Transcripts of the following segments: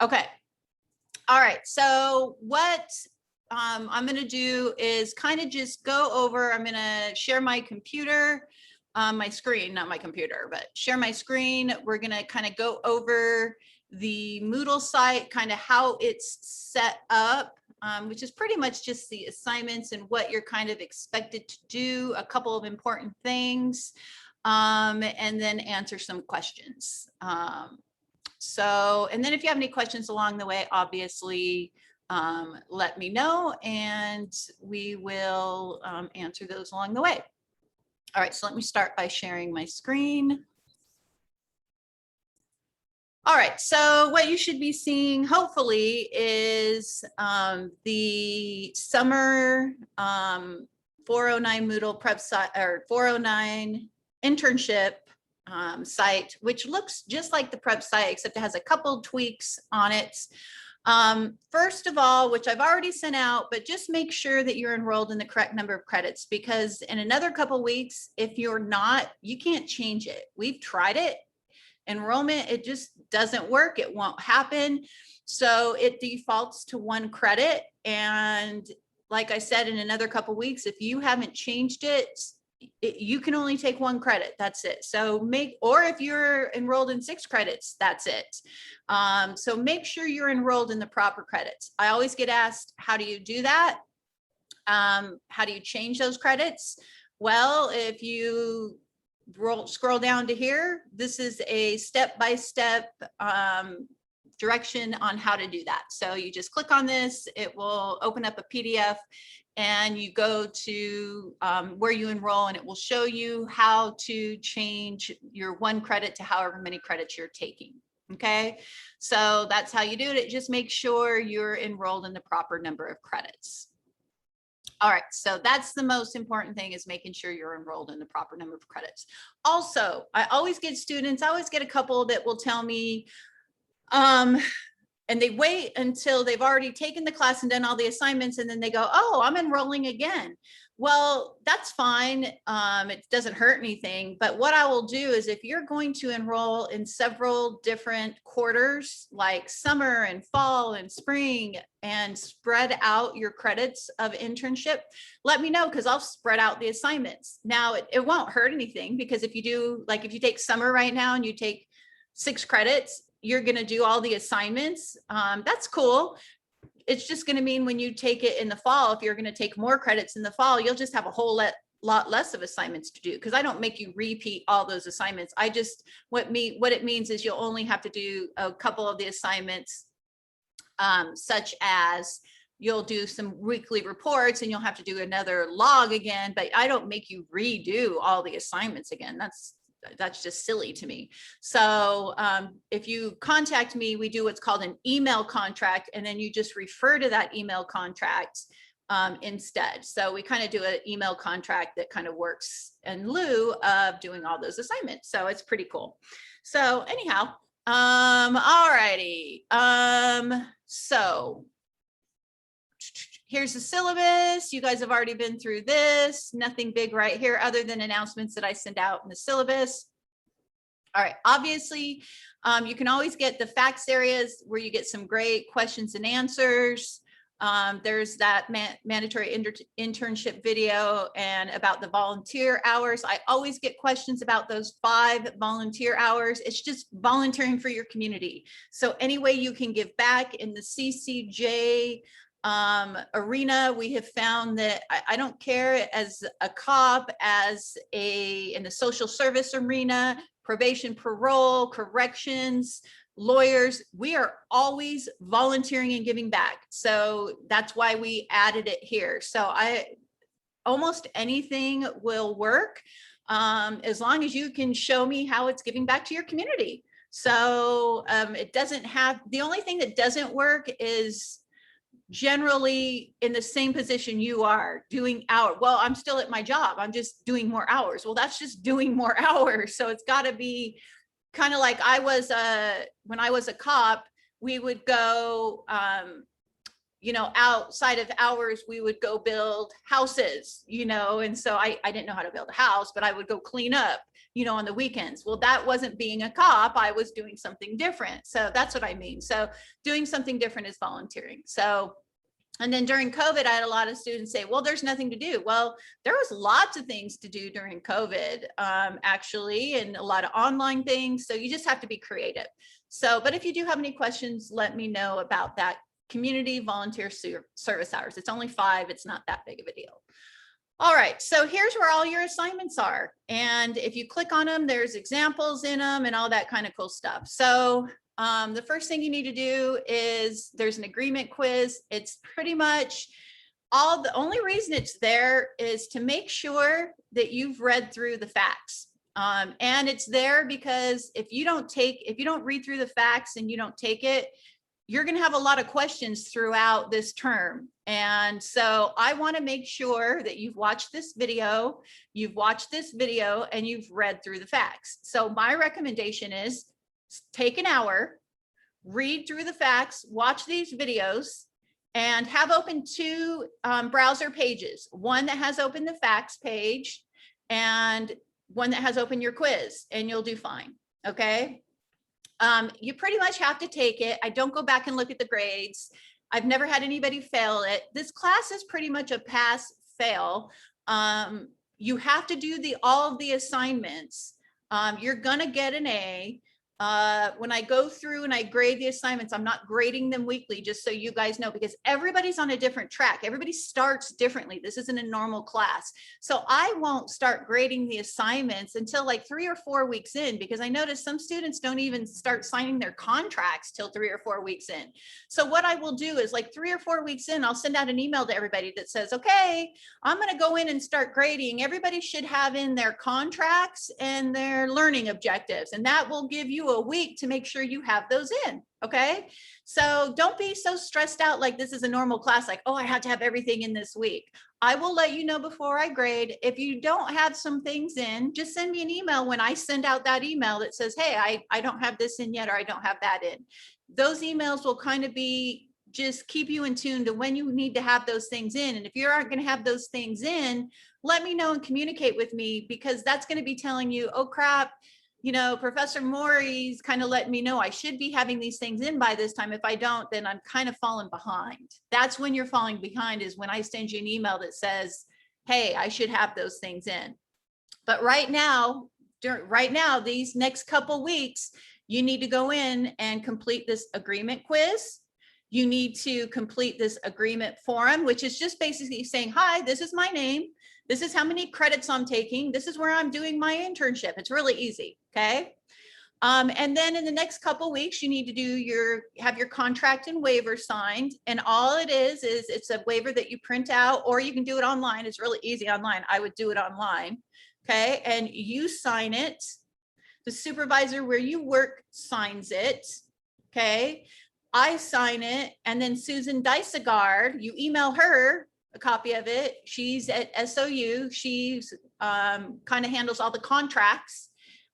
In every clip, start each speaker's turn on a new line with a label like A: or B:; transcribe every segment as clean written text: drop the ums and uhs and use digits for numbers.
A: Okay. All right. So what I'm going to do is kind of just go over, I'm going to share my computer, my screen, not my computer, but share my screen. We're going to kind of go over the Moodle site, kind of how it's set up, which is pretty much just the assignments and what you're kind of expected to do, a couple of important things, and then answer some questions. And then if you have any questions along the way, obviously, let me know and we will answer those along the way. All right, so let me start by sharing my screen. All right, so what you should be seeing hopefully is the summer 409 Moodle prep site or 409 internship site, which looks just like the prep site, except it has a couple tweaks on it. First of all, which I've already sent out, but just make sure that you're enrolled in the correct number of credits, because in another couple weeks, if you're not, you can't change it. We've tried it. Enrollment, it just doesn't work. It won't happen. So it defaults to 1 credit. And like I said, in another couple weeks, if you haven't changed it, you can only take 1 credit. That's it. So or if you're enrolled in 6 credits, that's it. So make sure you're enrolled in the proper credits. I always get asked, how do you do that? How do you change those credits? Well, if you scroll down to here, this is a step-by-step direction on how to do that. So you just click on this, it will open up a PDF, and you go to where you enroll, and it will show you how to change your 1 credit to however many credits you're taking. Okay, so that's how you do it. Just make sure you're enrolled in the proper number of credits. All right, so that's the most important thing, is making sure you're enrolled in the proper number of credits. Also, I always get students, I always get a couple that will tell me, and they wait until they've already taken the class and done all the assignments, and then they go, oh, I'm enrolling again. Well, that's fine. It doesn't hurt anything. But what I will do is, if you're going to enroll in several different quarters, like summer and fall and spring, and spread out your credits of internship, let me know, because I'll spread out the assignments. Now, it won't hurt anything, because if you do, like if you take summer right now and you take 6 credits, you're going to do all the assignments. That's cool. It's just going to mean when you take it in the fall, if you're going to take more credits in the fall, you'll just have a whole lot less of assignments to do, because I don't make you repeat all those assignments. I just, what it means is you'll only have to do a couple of the assignments, such as you'll do some weekly reports and you'll have to do another log again, but I don't make you redo all the assignments again. That's just silly to me. So if you contact me, we do what's called an email contract, and then you just refer to that email contract instead. So we kind of do an email contract that kind of works in lieu of doing all those assignments. So it's pretty cool. So anyhow, all righty. So here's the syllabus. You guys have already been through this. Nothing big right here other than announcements that I send out in the syllabus. All right, obviously, you can always get the facts areas where you get some great questions and answers. There's that mandatory internship video and about the volunteer hours. I always get questions about those 5 volunteer hours. It's just volunteering for your community. So any way you can give back in the CCJ arena, we have found that I don't care, as a cop, as in the social service arena, probation, parole, corrections, lawyers, we are always volunteering and giving back. So that's why we added it here. So almost anything will work, as long as you can show me how it's giving back to your community. So it doesn't have, the only thing that doesn't work is generally in the same position you are doing well, I'm still at my job, I'm just doing more hours. Well, that's just doing more hours. So it's got to be kind of like when I was a cop, we would go, outside of hours, we would go build houses, and so I didn't know how to build a house, but I would go clean up on the weekends. Well, that wasn't being a cop. I was doing something different. So that's what I mean. So doing something different is volunteering. So, and then during COVID, I had a lot of students say, well, there's nothing to do. Well, there was lots of things to do during COVID, actually, and a lot of online things. So you just have to be creative. So, but if you do have any questions, let me know about that community volunteer service hours. It's only 5. It's not that big of a deal. All right, so here's where all your assignments are. And if you click on them, there's examples in them and all that kind of cool stuff. So the first thing you need to do is there's an agreement quiz. It's pretty much the only reason it's there is to make sure that you've read through the facts. And it's there because if you don't read through the facts and you don't take it, you're going to have a lot of questions throughout this term. And so I want to make sure that you've watched this video, and you've read through the facts. So my recommendation is take an hour, read through the facts, watch these videos, and have open 2 browser pages, one that has open the facts page and one that has open your quiz, and you'll do fine. Okay. You pretty much have to take it. I don't go back and look at the grades. I've never had anybody fail it. This class is pretty much a pass fail. You have to do all of the assignments. You're gonna get an A. When I go through and I grade the assignments, I'm not grading them weekly, just so you guys know, because everybody's on a different track. Everybody starts differently. This isn't a normal class. So I won't start grading the assignments until like 3 or 4 weeks in, because I notice some students don't even start signing their contracts till 3 or 4 weeks in. So what I will do is like 3 or 4 weeks in, I'll send out an email to everybody that says, okay, I'm going to go in and start grading. Everybody should have in their contracts and their learning objectives, and that will give you a week to make sure you have those in. Okay. So don't be so stressed out like this is a normal class, like, oh, I have to have everything in this week. I will let you know before I grade. If you don't have some things in, just send me an email when I send out that email that says, hey, I don't have this in yet, or I don't have that in. Those emails will kind of be just keep you in tune to when you need to have those things in. And if you aren't going to have those things in, let me know and communicate with me, because that's going to be telling you, oh crap, Professor Maury's kind of letting me know I should be having these things in by this time. If I don't, then I'm kind of falling behind. That's when you're falling behind, is when I send you an email that says, hey, I should have those things in. But right now, these next couple weeks, you need to go in and complete this agreement quiz. You need to complete this agreement forum, which is just basically saying, hi, this is my name. This is how many credits I'm taking. This is where I'm doing my internship. It's really easy. Okay. And then in the next couple weeks, you need to have your contract and waiver signed. And all it is it's a waiver that you print out, or you can do it online. It's really easy online. I would do it online. Okay. And you sign it. The supervisor where you work signs it. Okay. I sign it. And then Susan Dysegard, you email her a copy of it. She's at SOU. She's kind of handles all the contracts,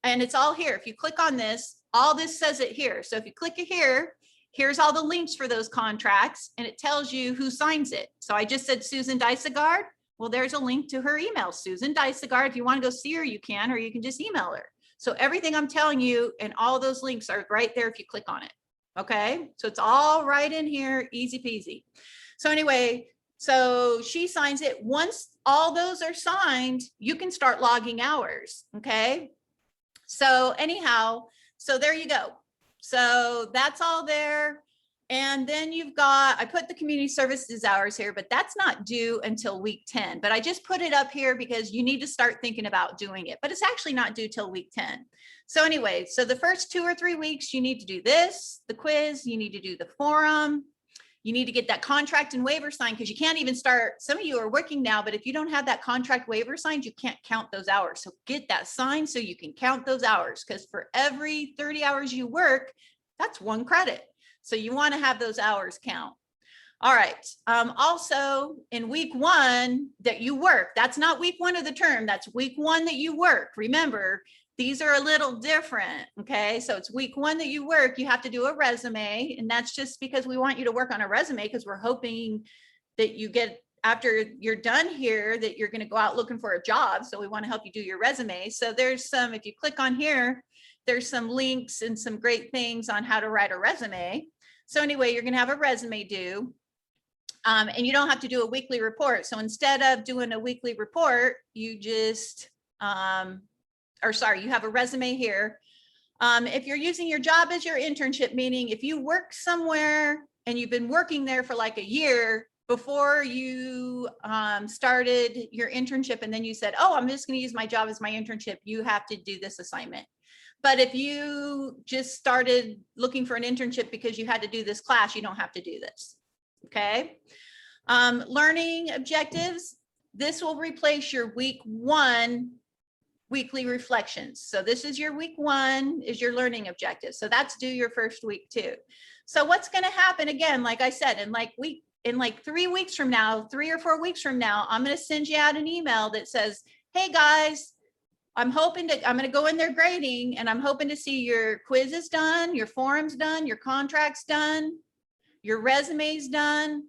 A: and it's all here. If you click on this, all this says it here. So if you click it here, here's all the links for those contracts, and it tells you who signs it. So I just said Susan Dysegard. Well, there's a link to her email, Susan Dysegard. If you want to go see her, you can, or you can just email her. So everything I'm telling you and all those links are right there if you click on it. Okay, so it's all right in here, easy peasy. So anyway, so she signs it. Once all those are signed, you can start logging hours. Okay. So anyhow, so there you go. So that's all there. And then you've got, I put the community services hours here, but that's not due until week 10. But I just put it up here because you need to start thinking about doing it, but it's actually not due till week 10. So anyway, so the first 2 or 3 weeks, you need to do this, the quiz, you need to do the forum. You need to get that contract and waiver signed, because you can't even start. Some of you are working now, but if you don't have that contract waiver signed, you can't count those hours. So get that signed so you can count those hours, because for every 30 hours you work, that's 1 credit. So you want to have those hours count. All right. Also in week 1 that you work, that's not week 1 of the term. That's week 1 that you work. Remember, these are a little different. Okay. So it's week 1 that you work, you have to do a resume. And that's just because we want you to work on a resume, because we're hoping that you get after you're done here that you're going to go out looking for a job. So we want to help you do your resume. So there's some, if you click on here, there's some links and some great things on how to write a resume. So anyway, you're going to have a resume due. And you don't have to do a weekly report. So instead of doing a weekly report, you just, you have a resume here. If you're using your job as your internship, meaning if you work somewhere and you've been working there for like a year before you started your internship, and then you said, oh, I'm just going to use my job as my internship, you have to do this assignment. But if you just started looking for an internship because you had to do this class, you don't have to do this. Okay. Learning objectives. This will replace your week 1 weekly reflections. So this is your week 1 is your learning objective. So that's due your first week too. So what's going to happen again, like I said, in like 3 weeks from now, 3 or 4 weeks from now, I'm going to send you out an email that says, hey guys, I'm going to go in there grading, and I'm hoping to see your quizzes done, your forums done, your contracts done, your resumes done,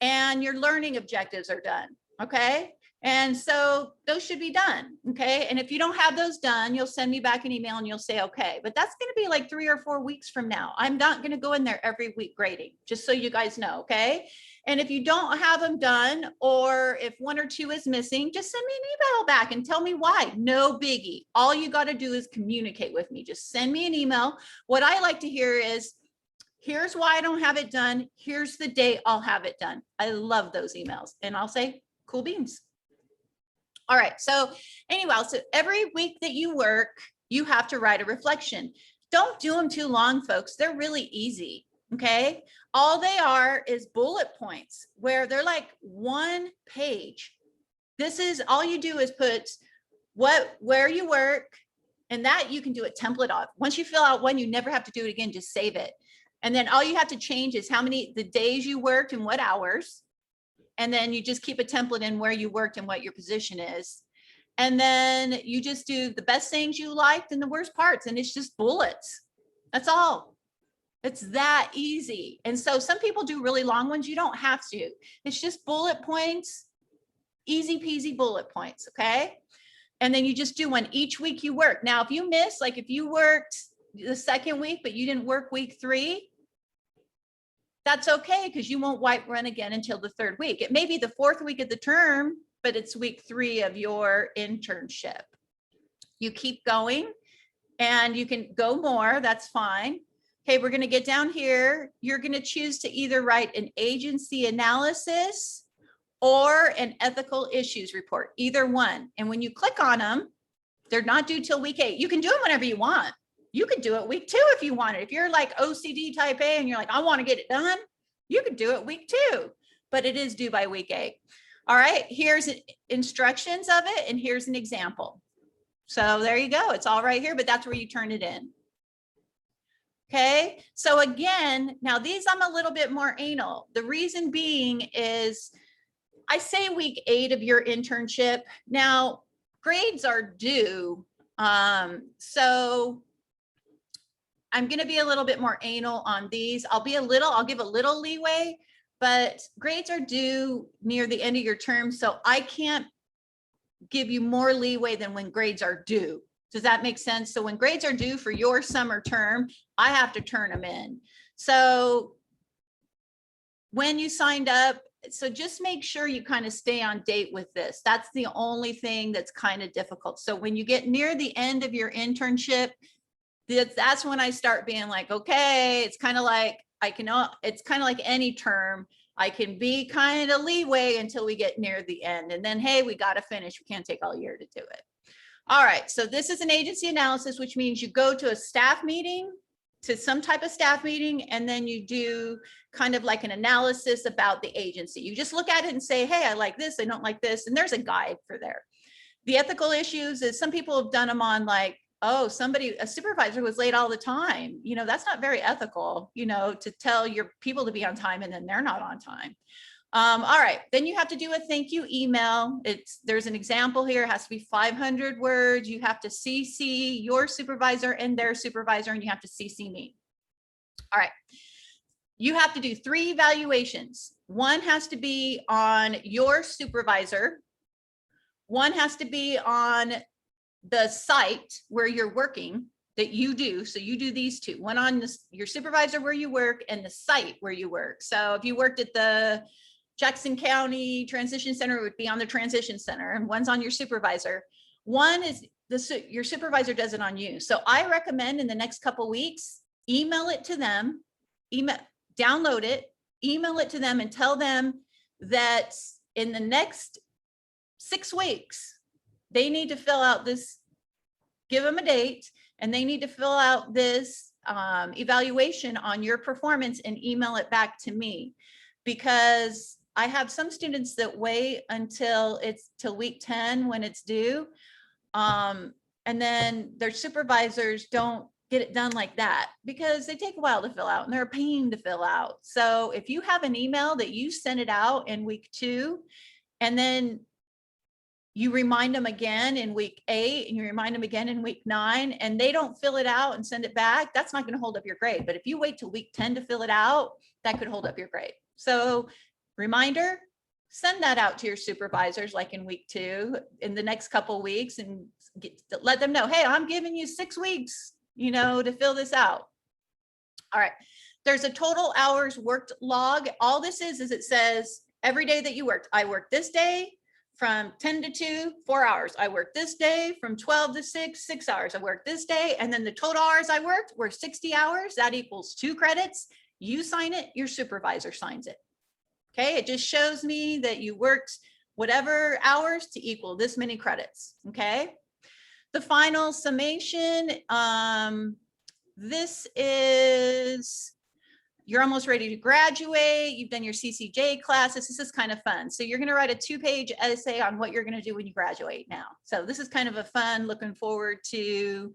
A: and your learning objectives are done. Okay. And so those should be done. Okay. And if you don't have those done, you'll send me back an email and you'll say, okay, but that's going to be like 3 or 4 weeks from now. I'm not going to go in there every week grading, just so you guys know. Okay. And if you don't have them done, or if 1 or 2 is missing, just send me an email back and tell me why. No biggie. All you got to do is communicate with me. Just send me an email. What I like to hear is, here's why I don't have it done. Here's the date I'll have it done. I love those emails. And I'll say, cool beans. All right. So anyway, so every week that you work, you have to write a reflection. Don't do them too long, folks. They're really easy. Okay. All they are is bullet points where they're like 1 page. This is all you do is put where you work, and that you can do a template of. Once you fill out one, you never have to do it again. Just save it. And then all you have to change is the days you worked and what hours. And then you just keep a template in where you worked and what your position is. And then you just do the best things you liked and the worst parts. And it's just bullets. That's all. It's that easy. And so some people do really long ones. You don't have to. It's just bullet points, easy peasy bullet points. Okay. And then you just do one each week you work. Now, if you miss, like if you worked the 2nd week, but you didn't work week 3, that's okay, because you won't white run again until the 3rd week. It may be the 4th week of the term, but it's week 3 of your internship. You keep going and you can go more. That's fine. Okay, we're going to get down here. You're going to choose to either write an agency analysis or an ethical issues report, either one. And when you click on them, they're not due till week 8. You can do them whenever you want. You could do it week 2 if you wanted. If you're like OCD type A and you're like, I want to get it done, you could do it week 2, but it is due by week 8. All right, here's instructions of it, and here's an example. So there you go. It's all right here, but that's where you turn it in. Okay, so again, now these I'm a little bit more anal. The reason being is I say week 8 of your internship. Now, grades are due. So I'm going to be a little bit more anal on these. I'll give a little leeway, but grades are due near the end of your term. So I can't give you more leeway than when grades are due. Does that make sense? So when grades are due for your summer term, I have to turn them in. So when you signed up, so just make sure you kind of stay on date with this. That's the only thing that's kind of difficult. So when you get near the end of your internship, that's when I start being like, okay, it's kind of like any term. I can be kind of leeway until we get near the end. And then, hey, we got to finish. We can't take all year to do it. All right. So this is an agency analysis, which means you go to a staff meeting, to some type of staff meeting, and then you do kind of like an analysis about the agency. You just look at it and say, hey, I like this, I don't like this. And there's a guide for there. The ethical issues is some people have done them on like, oh, a supervisor was late all the time. You know, that's not very ethical, you know, to tell your people to be on time and then they're not on time. All right, then you have to do a thank you email. There's an example here. It has to be 500 words. You have to CC your supervisor and their supervisor, and you have to CC me. All right. you have to do 3 evaluations. One has to be on your supervisor. One has to be on the site where you're working that you do. So you do these 2, one on your supervisor where you work and the site where you work. So if you worked at the Jackson County Transition Center, it would be on the Transition Center, and one's on your supervisor. One is your supervisor does it on you. So I recommend in the next couple weeks, email it to them, download it, email it to them, and tell them that in the next 6 weeks, they need to fill out this, give them a date, and they need to fill out this evaluation on your performance and email it back to me. Because I have some students that wait until week 10 when it's due. And then their supervisors don't get it done like that because they take a while to fill out and they're a pain to fill out. So if you have an email that you send it out in week 2, and then you remind them again in week 8, and you remind them again in week 9, and they don't fill it out and send it back, that's not going to hold up your grade. But if you wait till week 10 to fill it out, that could hold up your grade. So reminder, send that out to your supervisors like in week 2 in the next couple of weeks, and let them know, hey, I'm giving you 6 weeks, to fill this out. All right. There's a total hours worked log. All this is it says every day that you worked. I worked this day from 10 to 2, 4 hours. I worked this day from 12 to 6, 6 hours. I worked this day. And then the total hours I worked were 60 hours. That equals 2 credits. You sign it, your supervisor signs it. Okay, it just shows me that you worked whatever hours to equal this many credits. Okay, the final summation, this is, you're almost ready to graduate. You've done your CCJ classes. This is kind of fun. So you're going to write a 2-page essay on what you're going to do when you graduate now. So this is kind of a fun, looking forward to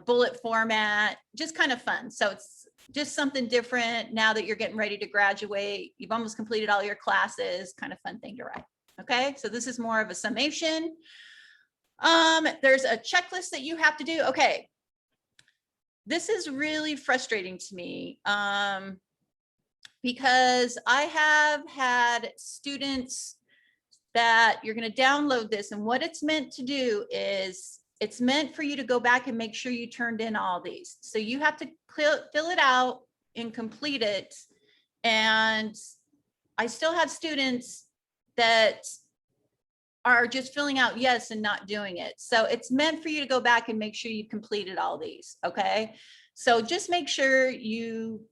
A: bullet format, just kind of fun. So it's just something different now that you're getting ready to graduate. You've almost completed all your classes, kind of fun thing to write. Okay, so this is more of a summation. There's a checklist that you have to do. Okay, this is really frustrating to me because I have had students that you're going to download this, and what it's meant to do is it's meant for you to go back and make sure you turned in all these. So you have to fill it out and complete it. And I still have students that are just filling out yes and not doing it. So it's meant for you to go back and make sure you completed all these. Okay. So just make sure you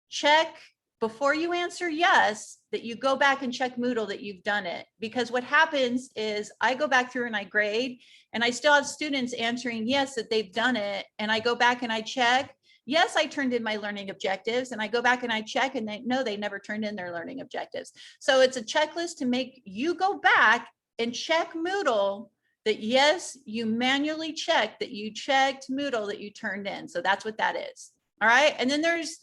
A: check before you answer yes, that you go back and check Moodle that you've done it. Because what happens is I go back through and I grade, and I still have students answering yes, that they've done it. And I go back and I check, yes, I turned in my learning objectives, and I go back and I check, and they never turned in their learning objectives. So it's a checklist to make you go back and check Moodle that yes, you manually checked that you checked Moodle that you turned in. So that's what that is. All right. And then there's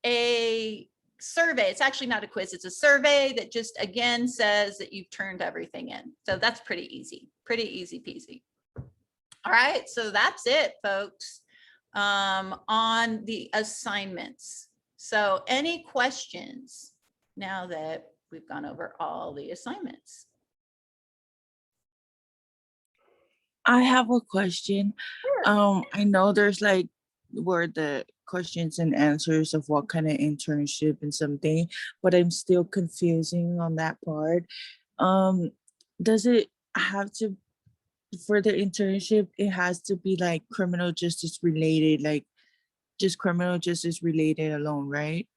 A: a survey. It's actually not a quiz. It's a survey that just again says that you've turned everything in. So that's pretty easy peasy. All right. So that's it, folks, on the assignments. So any questions now that we've gone over all the assignments?
B: I have a question.
A: Sure.
B: I know there's like where the questions and answers of what kind of internship and something, but I'm still confusing on that part. Does it have to, for the internship, it has to be like criminal justice related, like just criminal justice related alone, right?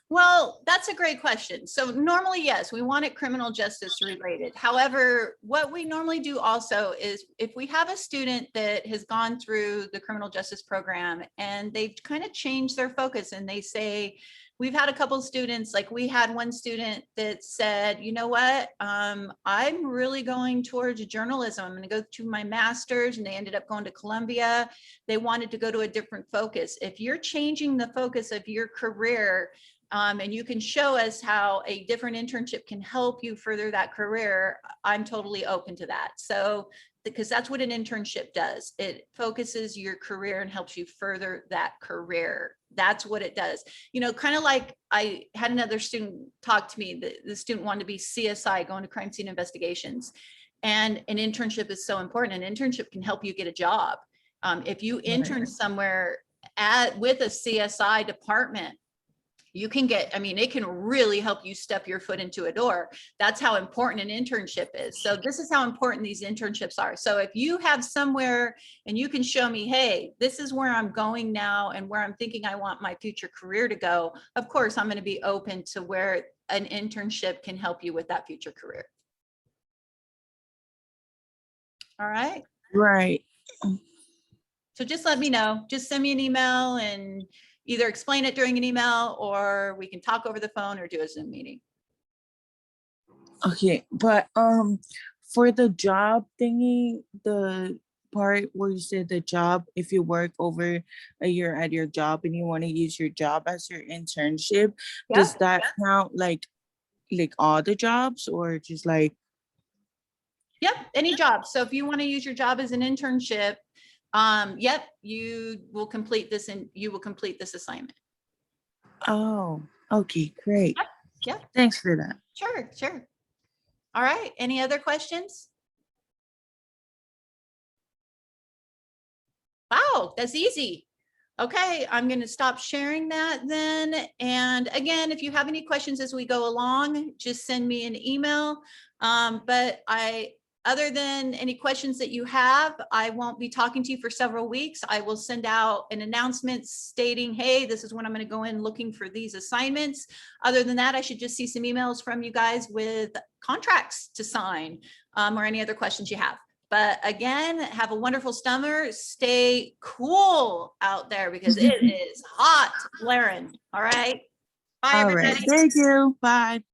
A: Well, that's a great question. So normally, yes, we want it criminal justice related. However, what we normally do also is if we have a student that has gone through the criminal justice program and they've kind of changed their focus and they say, we've had a couple of students, like we had one student that said, you know what, I'm really going towards journalism. I'm going to go to my master's, and they ended up going to Columbia. They wanted to go to a different focus. If you're changing the focus of your career, and you can show us how a different internship can help you further that career, I'm totally open to that. So, because that's what an internship does. It focuses your career and helps you further that career That's what it does. You know, kind of like I had another student talk to me, the student wanted to be CSI, going to crime scene investigations. And an internship is so important. An internship can help you get a job. If you intern somewhere with a CSI department, you can get, I mean, it can really help you step your foot into a door. That's how important an internship is. So this is how important these internships are. So if you have somewhere and you can show me, hey, this is where I'm going now and where I'm thinking I want my future career to go, of course, I'm going to be open to where an internship can help you with that future career. All right.
B: Right.
A: So just let me know, just send me an email and either explain it during an email, or we can talk over the phone or do a Zoom meeting.
B: Okay, but for the job thingy, the part where you said the job, if you work over a year at your job and you want to use your job as your internship, does that count like all the jobs or just like?
A: Yep, any job. So if you want to use your job as an internship, yep, you will complete this and you will complete this assignment.
B: Oh, okay, great.
A: Yeah.
B: Thanks for that.
A: Sure, sure. All right, any other questions? Wow, that's easy. Okay, I'm going to stop sharing that then. And again, if you have any questions as we go along, just send me an email. But other than any questions that you have, I won't be talking to you for several weeks. I will send out an announcement stating, hey, this is when I'm going to go in looking for these assignments. Other than that, I should just see some emails from you guys with contracts to sign, or any other questions you have. But again, have a wonderful summer. Stay cool out there because it is hot, blaring. All right. Bye,
B: All right.
A: everybody.
B: Thank you. Bye.